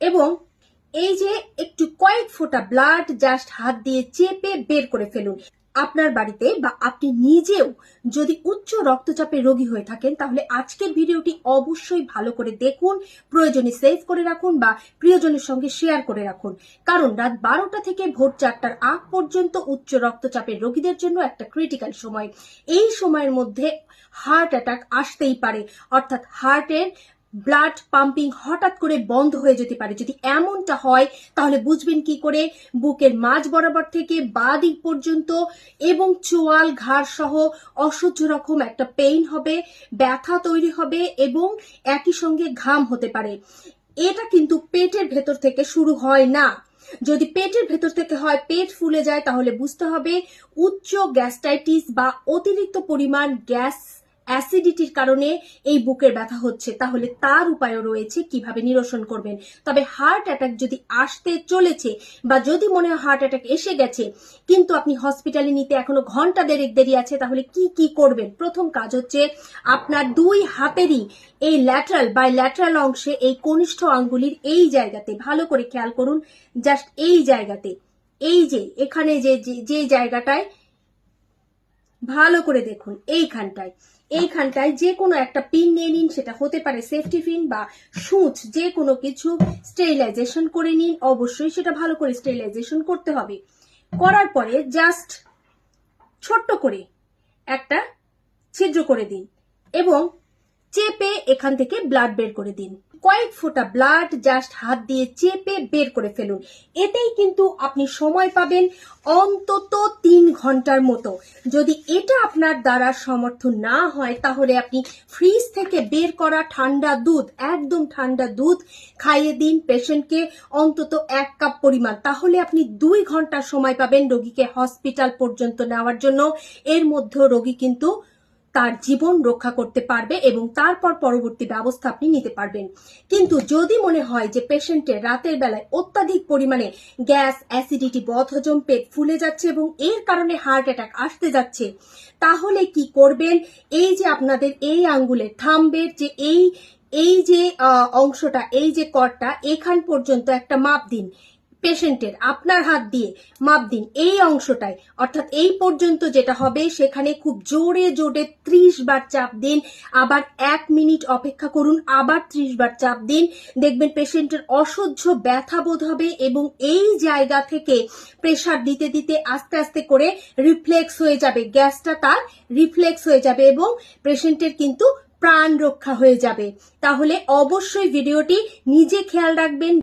এবং এই যে একটু কয়েক ফোঁটা ব্লাড জাস্ট হাত দিয়ে চেপে বের করে ফেলুন। আপনার বাড়িতে বা আপনি নিজেও যদি উচ্চ রক্তচাপের রোগী হয়ে থাকেন তাহলে আজকের ভিডিওটি অবশ্যই ভালো করে দেখুন, প্রয়োজনে সেভ করে রাখুন বা প্রিয়জনের সঙ্গে শেয়ার করে রাখুন। কারণ রাত 12টা থেকে ভোর 4টার আগ পর্যন্ত উচ্চ রক্তচাপের রোগীদের জন্য একটা ক্রিটিক্যাল সময়। এই সময়ের মধ্যে হার্ট অ্যাটাক আসতেই পারে, অর্থাৎ হার্টের ব্লাড পাম্পিং হঠাৎ করে বন্ধ হয়ে যেতে পারে। যদি এমনটা হয় তাহলে বুঝবেন কি করে? বুকের মাঝ বরাবর থেকে বাঁ দিক পর্যন্ত এবং চোয়াল ঘাড় সহ অসহ্য রকম একটা পেইন হবে, ব্যথা তৈরি হবে এবং একই সঙ্গে ঘাম হতে পারে। এটা কিন্তু পেটের ভেতর থেকে শুরু হয় না। যদি পেটের ভেতর থেকে হয়, পেট ফুলে যায়, তাহলে বুঝতে হবে উচ্চ গ্যাস্ট্রাইটিস বা অতিরিক্ত পরিমাণ গ্যাস অ্যাসিডিটির কারণে এই বুকের ব্যথা হচ্ছে। তাহলে তার উপায়ও রয়েছে কিভাবে নিরসন করবেন। তবে হার্ট অ্যাটাক যদি আসতে চলেছে বা যদি মনে হয় হার্ট অ্যাটাক এসে গেছে কিন্তু আপনি হসপিটালে নিতে এখনো ঘন্টা দেরি আছে, তাহলে কি কি করবেন? প্রথম কাজ হচ্ছে আপনার দুই হাতেরই এই বাইল্যাটারাল অংশে এই কনিষ্ঠ আঙ্গুলির এই জায়গাতে ভালো করে খেয়াল করুন, জাস্ট এই জায়গাতে, এই যে এখানে যে জায়গাটায় ভালো করে দেখুন, এইখানটায় যে কোনো একটা পিন নিয়ে নিন, সেটা হতে পারে সেফটি পিন বা সূচ, যে কোনো কিছু স্টেরিলাইজেশন করে নিন। অবশ্যই সেটা ভালো করে স্টেরিলাইজেশন করতে হবে। করার পরে জাস্ট ছোট্ট করে একটা ছিদ্র করে দিন এবং চেপে এখান থেকে ব্লাড বের করে দিন। কয়েক ফোঁটা ব্লাড জাস্ট হাত দিয়ে চেপে বের করে ফেলুন। এতেই কিন্তু আপনি সময় পাবেন অন্তত 3 ঘন্টার মতো। যদি এটা আপনার দ্বারা সমর্থ না হয় তাহলে আপনি ফ্রিজ থেকে বের করা ঠান্ডা দুধ, একদম ঠান্ডা দুধ খাইয়ে দিন পেশেন্টকে, অন্তত 1 কাপ পরিমাণ। তাহলে আপনি 2 ঘন্টা সময় পাবেন রোগীকে হসপিটাল পর্যন্ত নেওয়ার জন্য। এর মধ্যে রোগী কিন্তু তার জীবন রক্ষা করতে পারবে এবং তারপর পরবর্তী ব্যবস্থা আপনি নিতে পারবেন। কিন্তু যদি মনে হয় যে পেশেন্টের রাতের বেলায় অত্যাধিক পরিমাণে গ্যাস, অ্যাসিডিটি, বদহজম, পেট ফুলে যাচ্ছে এবং এর কারণে হার্ট অ্যাটাক আসতে যাচ্ছে, তাহলে কি করবেন? এই যে আপনাদের এই আঙ্গুলের থাম্বের যে এই যে অংশটা, এই যে কর্ডটা, এখান পর্যন্ত একটা মাপ দিন। পেশেন্টের আপনার হাত দিয়ে মাপ দিন এই অংশটায়, অর্থাৎ এই পর্যন্ত যেটা হবে সেখানে খুব জোরে জোরে 30 বার চাপ দিন। আবার 1 মিনিট অপেক্ষা করুন, আবার 30 বার চাপ দিন। দেখবেন পেশেন্টের অসহ্য ব্যথা বোধ হবে এবং এই জায়গা থেকে প্রেসার দিতে দিতে আস্তে আস্তে করে রিফ্লেক্স হয়ে যাবে, গ্যাসটা তার রিফ্লেক্স হয়ে যাবে এবং পেশেন্টের কিন্তু প্রাণ রক্ষা হয়ে যাবে। তাহলে অবশ্যই ভিডিওটি নিজে খেয়াল রাখবেন।